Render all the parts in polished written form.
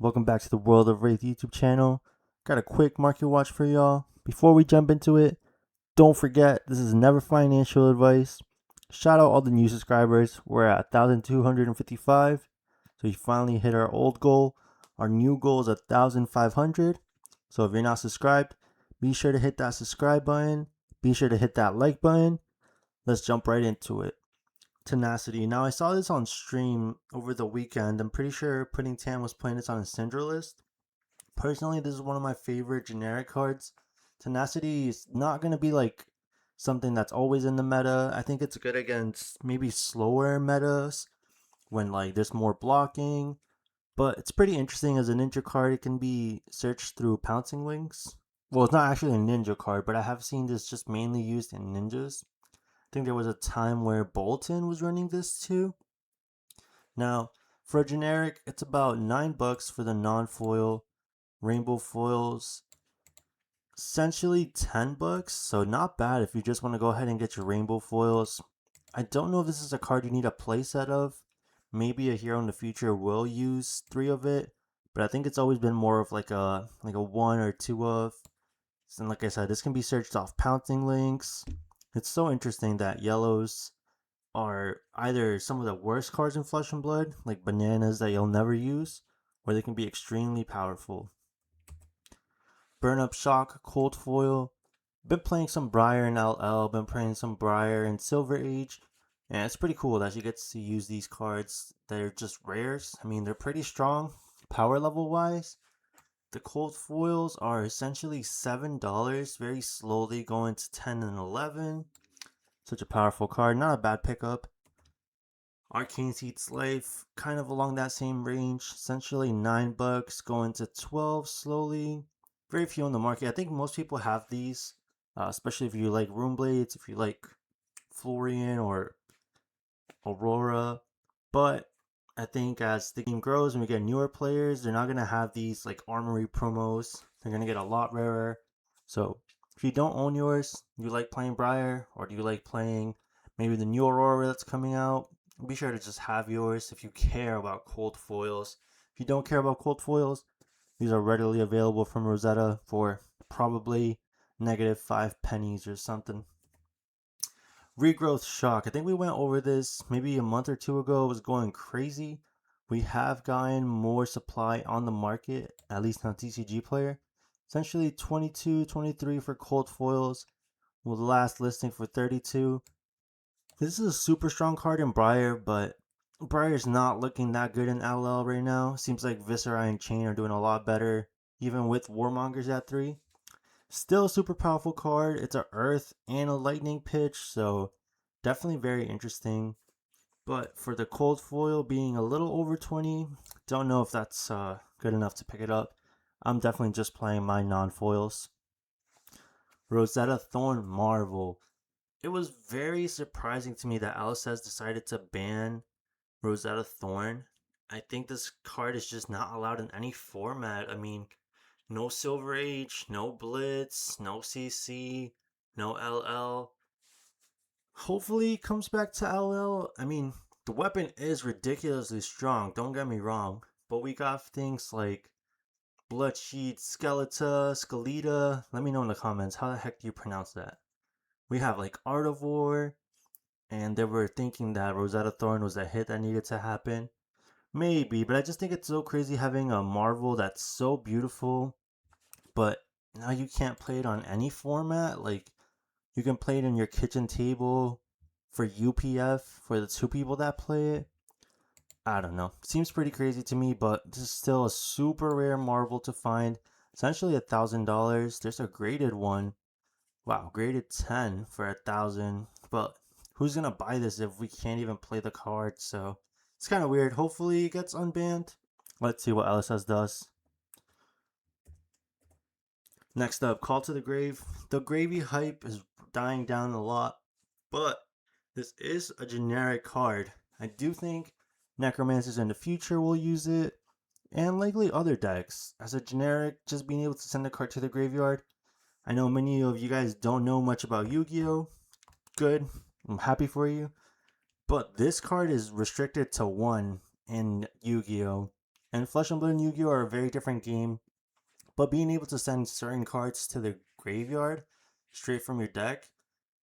Welcome back to the World of Wraith YouTube channel. Got a quick market watch for y'all. Before we jump into it, don't forget this is never financial advice. Shout out all the new subscribers. We're at 1,255. So we finally hit our old goal. Our new goal is 1,500. So if you're not subscribed, be sure to hit that subscribe button. Be sure to hit that like button. Let's jump right into it. Tenacity. Now I saw this on stream over the weekend. I'm pretty sure Pudding Tam was playing this on his Syndra list. Personally, this is one of my favorite generic cards. Tenacity is not going to be like something that's always in the meta. I think it's good against maybe slower metas when like there's more blocking. But it's pretty interesting as a ninja card. It can be searched through pouncing links. Well, it's not actually a ninja card, but I have seen this just mainly used in ninjas. I think there was a time where Bolton was running this too. Now, for a generic, it's about $9 for the non-foil. Rainbow foils, essentially $10, so not bad if you just want to go ahead and get your rainbow foils. I don't know if this is a card you need a playset of. Maybe a hero in the future will use 3 of it, but I think it's always been more of like a 1 or 2 of. And like I said, this can be searched off pouncing links. It's so interesting that yellows are either some of the worst cards in Flesh and Blood, like bananas that you'll never use, or they can be extremely powerful. Burn Up Shock, Cold Foil. Been playing some Briar in LL, been playing some Briar in Silver Age, and it's pretty cool that you get to use these cards that are just rares. I mean, they're pretty strong, power level wise. The Cold Foils are essentially $7, very slowly going to 10 and 11. Such a powerful card, not a bad pickup. Arcane Seeds Life, kind of along that same range, essentially $9, going to 12 slowly. Very few on the market. I think most people have these, especially if you like Rune Blades, if you like Florian or Aurora. But I think as the game grows and we get newer players, they're not going to have these like armory promos. They're going to get a lot rarer. So if you don't own yours, you like playing Briar, or do you like playing maybe the new Aurora that's coming out, be sure to just have yours if you care about cold foils. If you don't care about cold foils, these are readily available from Rosetta for probably -5 pennies or something. Regrowth Shock. I think we went over this maybe a month or two ago. It was going crazy. We have gotten more supply on the market, at least on TCG Player. Essentially 22, 23 for cold foils, with the last listing for 32. This is a super strong card in Briar, but Briar's not looking that good in LL right now. Seems like Viscera and Chain are doing a lot better, even with Warmongers at 3. Still a super powerful card. It's a Earth and a Lightning pitch, so definitely very interesting. But for the cold foil being a little over 20, don't know if that's good enough to pick it up. I'm definitely just playing my non-foils. Rosetta Thorn Marvel. It was very surprising to me that LSS decided to ban Rosetta Thorn. I think this card is just not allowed in any format. I mean, no Silver Age, no Blitz, no CC, no LL. Hopefully it comes back to LL. I mean, the weapon is ridiculously strong, don't get me wrong. But we got things like Bloodsheet, Skeleta. Let me know in the comments, how the heck do you pronounce that? We have like Artivore, and they were thinking that Rosetta Thorn was a hit that needed to happen. Maybe, but I just think it's so crazy having a Marvel that's so beautiful, but now you can't play it on any format. Like, you can play it in your kitchen table for UPF for the 2 people that play it. I don't know. Seems pretty crazy to me, but this is still a super rare Marvel to find. Essentially $1,000. There's a graded one. Wow, graded 10 for 1,000. But who's gonna buy this if we can't even play the card? So it's kind of weird. Hopefully it gets unbanned. Let's see what LSS does. Next up, Call to the Grave. The gravy hype is dying down a lot, but this is a generic card. I do think necromancers in the future will use it, and likely other decks. As a generic, just being able to send a card to the graveyard. I know many of you guys don't know much about Yu-Gi-Oh! Good, I'm happy for you. But this card is restricted to 1 in Yu-Gi-Oh! And Flesh and Blood and Yu-Gi-Oh are a very different game, but being able to send certain cards to the graveyard straight from your deck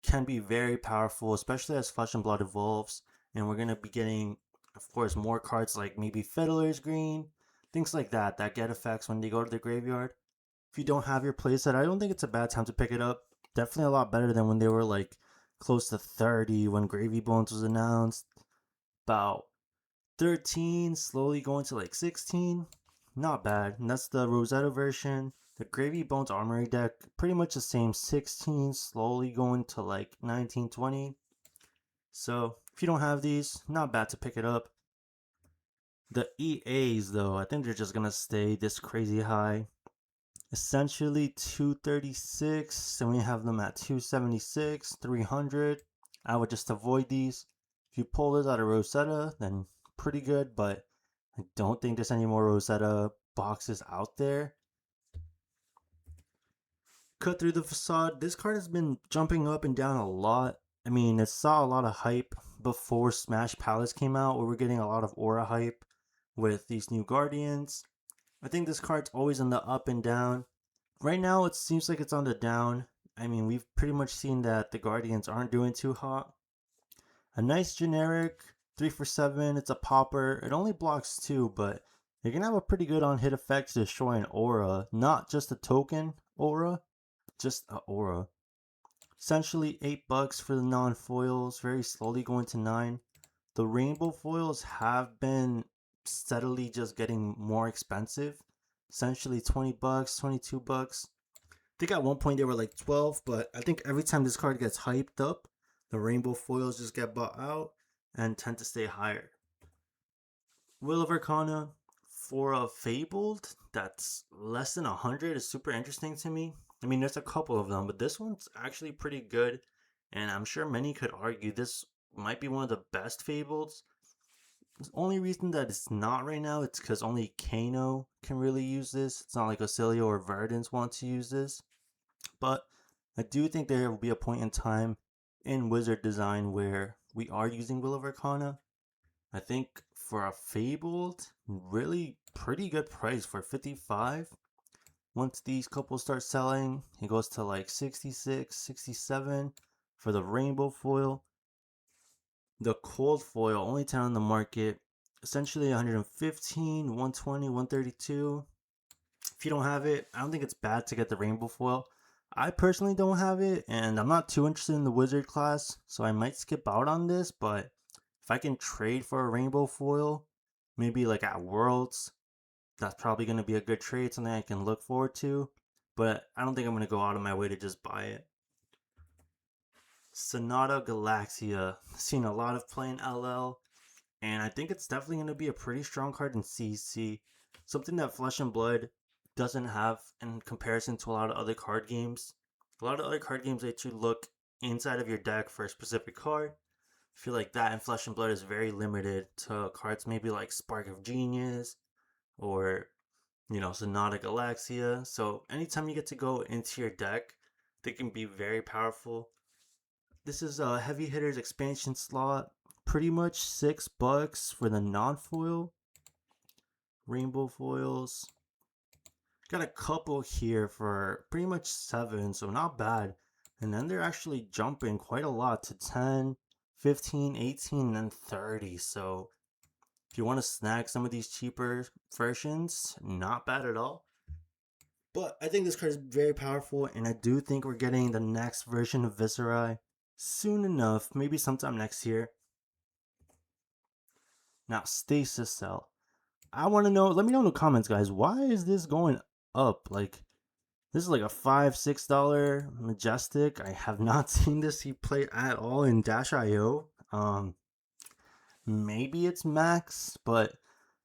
can be very powerful, especially as Flesh and Blood evolves. And we're going to be getting, of course, more cards like maybe Fiddler's Green, things like that, that get effects when they go to the graveyard. If you don't have your playset, I don't think it's a bad time to pick it up. Definitely a lot better than when they were like close to 30 when Gravy Bones was announced. About 13, slowly going to like 16. Not bad. And that's the Rosetta version. The Gravy Bones Armory deck, pretty much the same, 16, slowly going to like 19, 20. So if you don't have these, not bad to pick it up. The EAs though, I think they're just gonna stay this crazy high. Essentially 236, and we have them at 276, 300. I would just avoid these. If you pull this out of Rosetta, then pretty good, but I don't think there's any more Rosetta boxes out there. Cut Through the Facade. This card has been jumping up and down a lot. I mean, it saw a lot of hype before Smash Palace came out, where we're getting a lot of aura hype with these new Guardians. I think this card's always on the up and down. Right now, it seems like it's on the down. I mean, we've pretty much seen that the Guardians aren't doing too hot. A nice generic 3 for 7. It's a popper. It only blocks 2, but you're going to have a pretty good on hit effect to destroy an aura. Not just a token aura, just an aura. Essentially $8 for the non-foils, very slowly going to 9. The rainbow foils have been steadily just getting more expensive. Essentially $20, $22. I think at one point they were like 12, but I think every time this card gets hyped up, the rainbow foils just get bought out and tend to stay higher. Will of Arcana for a Fabled that's less than 100 is super interesting to me. I mean, there's a couple of them, but this one's actually pretty good, and I'm sure many could argue this might be one of the best Fables. The only reason that it's not right now, it's because only Kano can really use this. It's not like Ocilio or Verdance want to use this. But I do think there will be a point in time in Wizard design where we are using Will of Arcana. I think for a Fabled, really pretty good price for 55. Once these couples start selling, it goes to like 66, 67 for the rainbow foil. The cold foil, only 10 on the market, essentially 115, 120, 132. If you don't have it, I don't think it's bad to get the rainbow foil. I personally don't have it, and I'm not too interested in the wizard class, so I might skip out on this, but if I can trade for a rainbow foil, maybe like at Worlds, that's probably going to be a good trade, something I can look forward to, but I don't think I'm going to go out of my way to just buy it. Sonata Galaxia, seen a lot of play in LL, and I think it's definitely going to be a pretty strong card in CC. Something that Flesh and Blood doesn't have in comparison to a lot of other card games. A lot of other card games let you look inside of your deck for a specific card. I feel like that in Flesh and Blood is very limited to cards maybe like Spark of Genius or, Sonata Galaxia. So anytime you get to go into your deck, they can be very powerful. This is a Heavy Hitters expansion slot. Pretty much $6 for the non-foil. Rainbow foils. Got a couple here for pretty much 7, so not bad. And then they're actually jumping quite a lot to 10, 15, 18, and 30. So if you want to snag some of these cheaper versions, not bad at all. But I think this card is very powerful, and I do think we're getting the next version of Viserai soon enough, maybe sometime next year. Now, Stasis Cell. I want to know, let me know in the comments, guys, why is this going up? Like, this is like a $5, $6 Majestic. I have not seen this see play at all in Dash.io. Maybe it's Max, but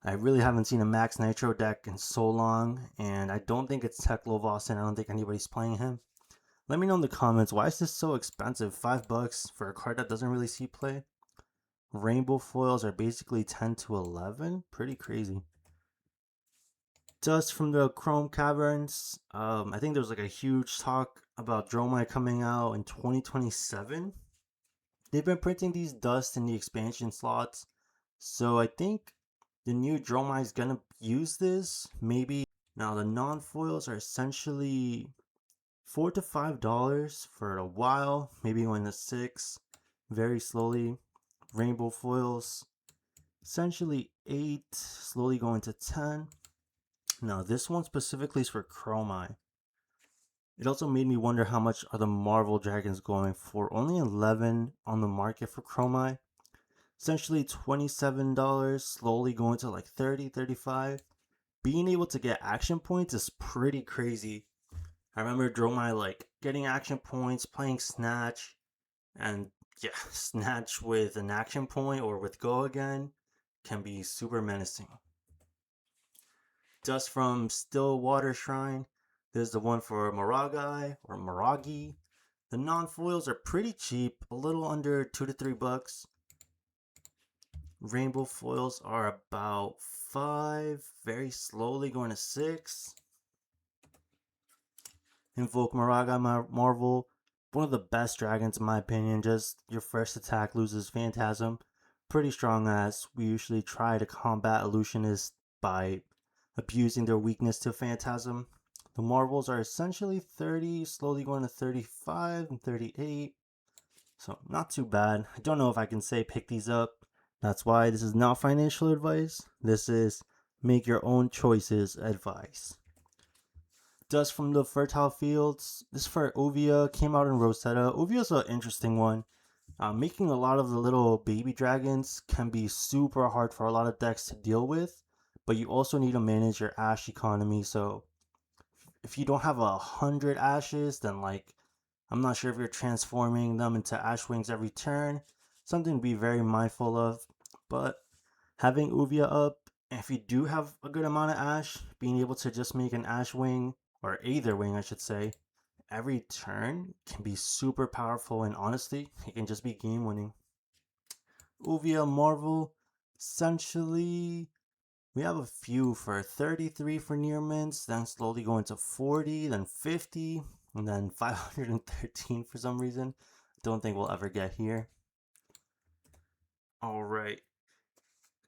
I really haven't seen a Max Nitro deck in so long, and I don't think it's Tech Lovasin. I don't think anybody's playing him. Let me know in the comments, why is this so expensive? $5 for a card that doesn't really see play? Rainbow foils are basically 10 to 11. Pretty crazy. Dust from the Chrome Caverns. I think there was like a huge talk about Dromai coming out in 2027. They've been printing these dust in the expansion slots, so I think the new Dromai is gonna use this, maybe. Now the non-foils are essentially $4 to $5 for a while, maybe going to 6 very slowly. Rainbow foils essentially 8, slowly going to 10. Now this one specifically is for Chromai. It also made me wonder how much are the Marvel dragons going for. Only 11 on the market for Chromai. Essentially $27, slowly going to like 30, 35. Being able to get action points is pretty crazy. I remember Dromai like getting action points, playing Snatch, and yeah, Snatch with an action point or with Go again can be super menacing. Dust from Stillwater Shrine. There's the one for Maragai or Maragi. The non-foils are pretty cheap, a little under $2 to $3. Rainbow foils are about 5, very slowly going to 6. Invoke Maraga Marvel, one of the best dragons in my opinion. Just your first attack loses Phantasm. Pretty strong, as we usually try to combat illusionists by abusing their weakness to Phantasm. The Marvels are essentially 30, slowly going to 35 and 38. So not too bad. I don't know if I can say pick these up. That's why this is not financial advice. This is make your own choices advice. Dust from the Fertile Fields. This for Ovia, came out in Rosetta. Ovia's an interesting one. Making a lot of the little baby dragons can be super hard for a lot of decks to deal with, but you also need to manage your ash economy. So if you don't have 100 ashes, then like I'm not sure if you're transforming them into ash wings every turn. Something to be very mindful of. But having Uvia up, if you do have a good amount of ash, being able to just make an ash wing, or either wing I should say, every turn can be super powerful, and honestly, it can just be game winning. Uvia Marvel, essentially, we have a few for 33 for near mints, then slowly going to 40, then 50, and then 513 for some reason. Don't think we'll ever get here. Alright.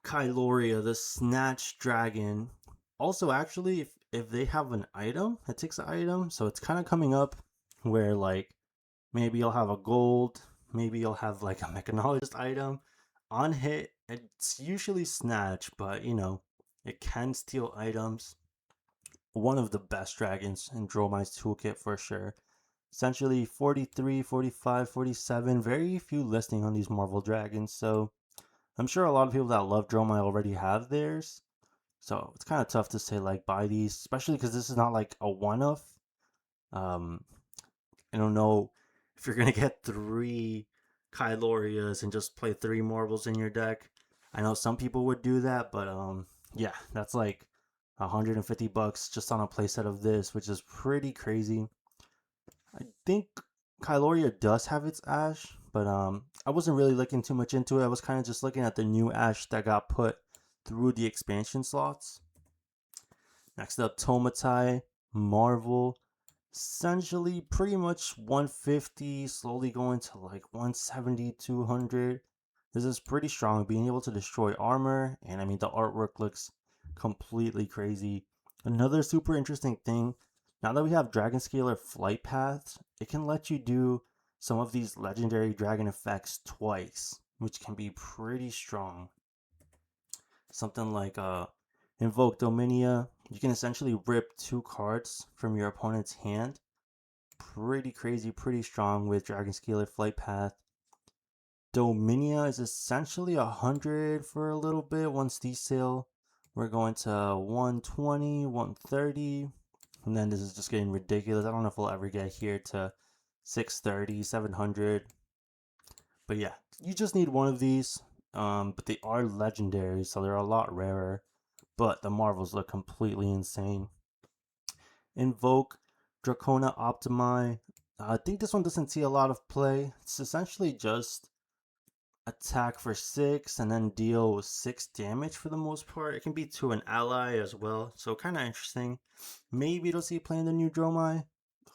Kyloria, the Snatch Dragon. Also, actually, if they have an item, it takes an item, so it's kind of coming up where like maybe you'll have a gold, maybe you'll have like a mechanologist item. On hit, it's usually Snatch, but you know, it can steal items. One of the best dragons in Dromai's toolkit for sure. Essentially 43, 45, 47, very few listing on these Marvel dragons, so I'm sure a lot of people that love Dromai already have theirs. So it's kind of tough to say like buy these, especially because this is not like a one-off. Um, I don't know if you're gonna get 3 Kylorias and just play 3 Marvels in your deck. I know some people would do that, but yeah, that's like $150 just on a playset of this, which is pretty crazy. I think Kyloria does have its Ash, but I wasn't really looking too much into it. I was kind of just looking at the new Ash that got put through the expansion slots. Next up, Tomeltai, Marvel. Essentially, pretty much 150, slowly going to like 170, 200. This is pretty strong, being able to destroy armor, and I mean, the artwork looks completely crazy. Another super interesting thing, now that we have Dragon Scalar flight paths, it can let you do some of these legendary dragon effects twice, which can be pretty strong. Something like Invoke Dominia. You can essentially rip 2 cards from your opponent's hand. Pretty crazy, pretty strong with Dragon Scalar Flight Path. Dominia is essentially 100 for a little bit. Once these sale, we're going to 120, 130. And then this is just getting ridiculous. I don't know if we'll ever get here to 630, 700. But yeah, you just need one of these. But they are legendary, so they're a lot rarer. But the Marvels look completely insane. Invoke Dracona Optimi. I think this one doesn't see a lot of play. It's essentially just attack for 6 and then deal 6 damage for the most part. It can be to an ally as well, so kind of interesting. Maybe it'll see play in the new Dromai.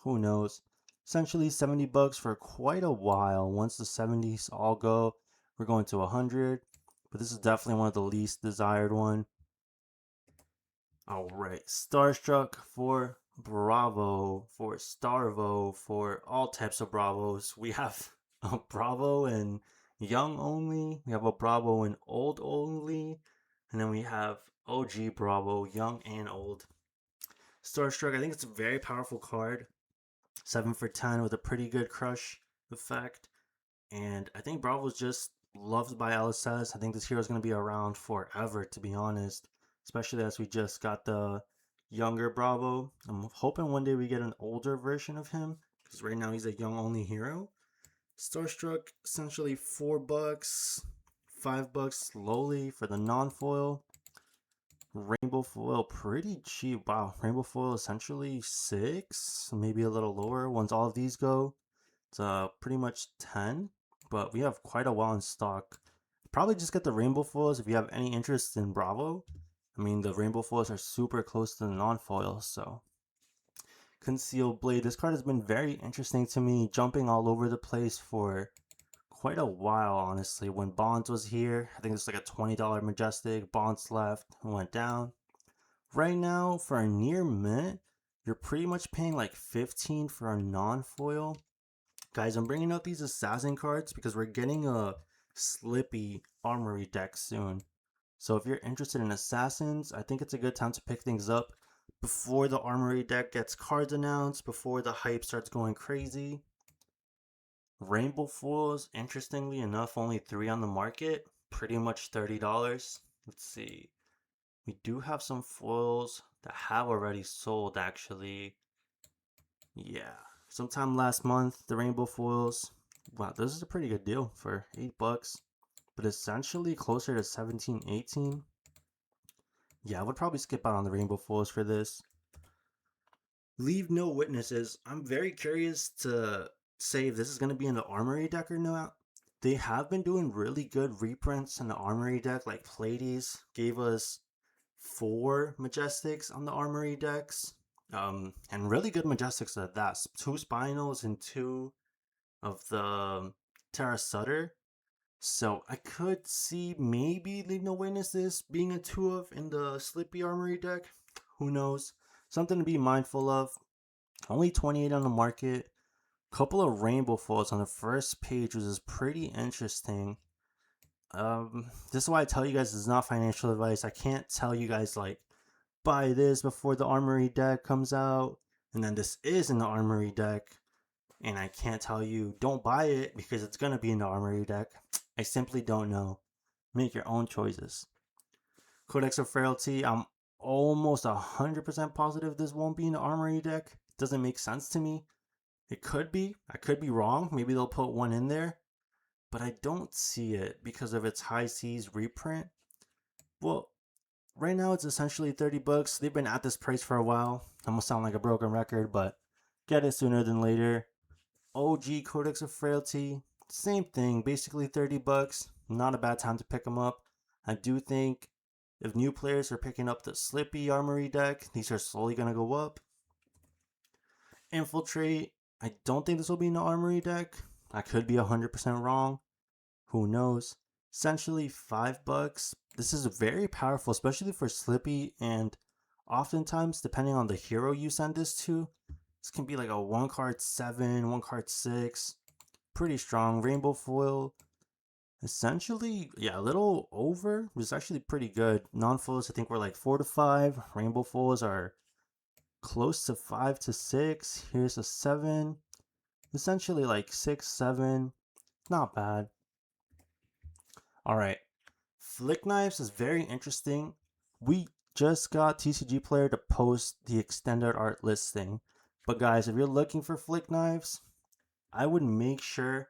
Who knows? Essentially $70 for quite a while. Once the 70s all go, we're going to 100. But this is definitely one of the least desired one. Alright, Starstruck for Bravo, for Starvo, for all types of Bravos. We have a Bravo and Young only, we have a Bravo and Old only, and then we have OG Bravo, Young and Old. Starstruck, I think it's a very powerful card. 7 for 10 with a pretty good crush effect. And I think Bravo's just loved by LSS. I think this hero is going to be around forever, to be honest. Especially as we just got the younger Bravo. I'm hoping one day we get an older version of him, because right now he's a young only hero. Starstruck, essentially $4, $5 lowly for the non-foil. Rainbow foil, pretty cheap. Wow, rainbow foil essentially 6, maybe a little lower once all of these go. It's pretty much 10, but we have quite a while in stock. Probably just get the rainbow foils if you have any interest in Bravo. I mean, the rainbow foils are super close to the non-foils, so. Concealed Blade. This card has been very interesting to me, jumping all over the place for quite a while, honestly. When Bonds was here, I think it's like a $20 Majestic. Bonds left, went down. Right now, for a near mint, you're pretty much paying like 15 for a non-foil. Guys, I'm bringing out these assassin cards because we're getting a Slippy Armory deck soon. So if you're interested in assassins, I think it's a good time to pick things up before the Armory deck gets cards announced, before the hype starts going crazy. Rainbow foils, interestingly enough, only 3 on the market, pretty much $30. Let's see. We do have some foils that have already sold, actually. Yeah, sometime last month, the rainbow foils. Wow, this is a pretty good deal for $8, but essentially closer to 17, 18. Yeah, I would probably skip out on the rainbow foils for this. Leave no witnesses. I'm very curious to say if this is going to be in the Armory deck or not. They have been doing really good reprints in the Armory deck, like Pleiades gave us 4 Majestics on the Armory decks. And really good Majestics at that. 2 Spinals and 2 of the Terra Sutter. So I could see maybe Leave No Witnesses being a 2 of in the Slippy Armory deck. Who knows? Something to be mindful of. Only 28 on the market. Couple of rainbow foils on the first page, which is pretty interesting. This is why I tell you guys this is not financial advice. I can't tell you guys like buy this before the Armory deck comes out, and then this is in the Armory deck, and I can't tell you don't buy it because it's gonna be in the Armory deck. I simply don't know. Make your own choices. Codex of Frailty, I'm almost 100% positive this won't be in the Armory deck. Doesn't make sense to me. It could be. I could be wrong. Maybe they'll put one in there. But I don't see it because of its High Seas reprint. Well, right now it's essentially $30. They've been at this price for a while. I'm gonna sound like a broken record, but get it sooner than later. OG Codex of Frailty, same thing, basically $30. Not a bad time to pick them up. I do think if new players are picking up the Slippy Armory deck, these are slowly gonna go up. Infiltrate, I don't think this will be in the Armory deck. I could be 100% wrong. Who knows? Essentially $5. This is very powerful, especially for Slippy, and oftentimes, depending on the hero you send this to, this can be like a 1 card 7, 1 card 6. Pretty strong. Rainbow foil. Essentially, yeah, a little over. It was actually pretty good. Non-foils, I think, were like 4 to 5. Rainbow foils are close to 5 to 6. Here's a 7. Essentially like 6, 7. Not bad. Alright. Flick Knives is very interesting. We just got TCG Player to post the extended art listing. But guys, if you're looking for Flick Knives, I would make sure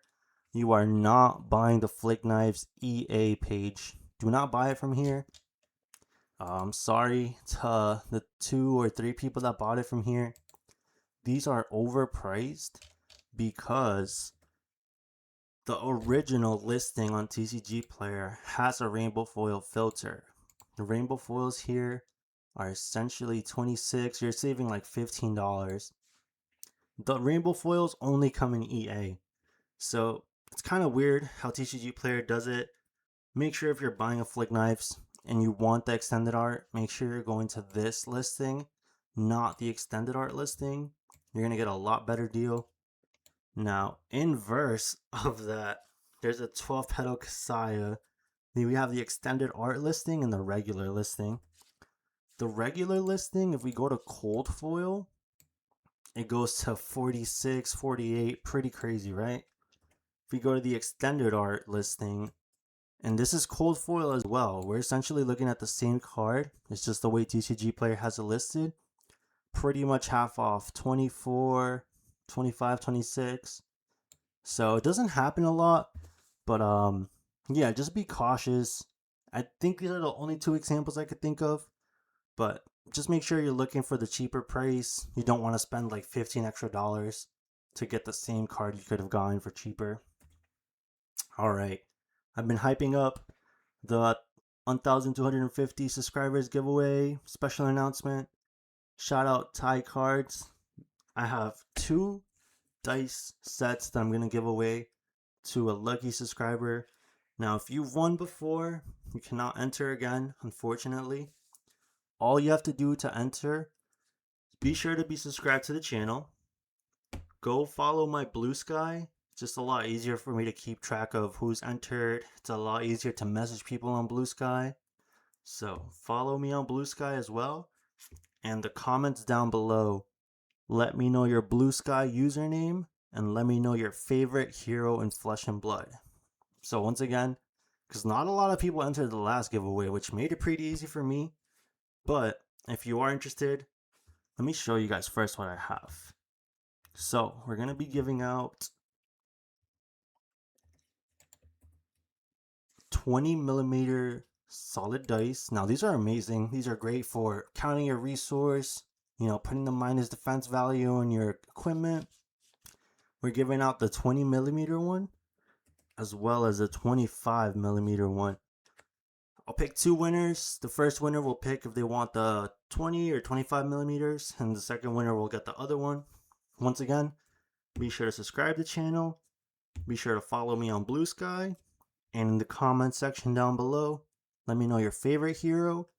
you are not buying the Flick Knives EA page. Do not buy it from here. I'm sorry to the 2 or 3 people that bought it from here. These are overpriced because the original listing on TCG Player has a rainbow foil filter. The rainbow foils here are essentially 26. You're saving like $15. The rainbow foils only come in EA. So it's kind of weird how TCG Player does it. Make sure if you're buying a Flick Knives, and you want the extended art, make sure you're going to this listing, not the extended art listing. You're gonna get a lot better deal. Now, inverse of that, there's a 12 petal Kasaya. Then we have the extended art listing and the regular listing. The regular listing, if we go to cold foil, it goes to 46, 48, pretty crazy, right? If we go to the extended art listing, and this is cold foil as well, we're essentially looking at the same card. It's just the way TCG Player has it listed. Pretty much half off, 24, 25, 26. So it doesn't happen a lot, but yeah, just be cautious. I think these are the only two examples I could think of, but just make sure you're looking for the cheaper price. You don't want to spend like $15 extra to get the same card you could have gotten for cheaper. All right, I've been hyping up the 1,250 subscribers giveaway special announcement. Shout out Thai Cards. I have 2 dice sets that I'm going to give away to a lucky subscriber. Now, if you've won before, you cannot enter again, unfortunately. All you have to do to enter, be sure to be subscribed to the channel. Go follow my Blue Sky. It's just a lot easier for me to keep track of who's entered. It's a lot easier to message people on Blue Sky. So follow me on Blue Sky as well. And the comments down below, let me know your Blue Sky username and let me know your favorite hero in Flesh and Blood. So once again, because not a lot of people entered the last giveaway, which made it pretty easy for me. But if you are interested, let me show you guys first what I have. So we're going to be giving out 20mm solid dice. Now these are amazing. These are great for counting your resource, putting the minus defense value on your equipment. We're giving out the 20mm one as well as a 25mm one. I'll pick 2 winners. The first winner will pick if they want the 20 or 25mm, and the second winner will get the other one. Once again, be sure to subscribe to the channel. Be sure to follow me on Blue Sky. And in the comment section down below, let me know your favorite hero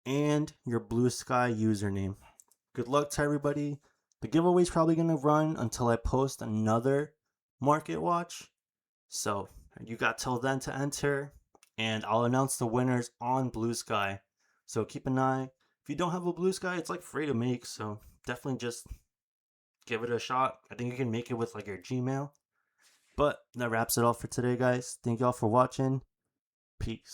and your Blue Sky username. Good luck to everybody. The giveaway is probably going to run until I post another market watch. So you got till then to enter, and I'll announce the winners on Blue Sky. So keep an eye. If you don't have a Blue Sky, it's like free to make, so definitely just give it a shot. I think you can make it with like your Gmail. But that wraps it all for today, guys. Thank y'all for watching. Peace.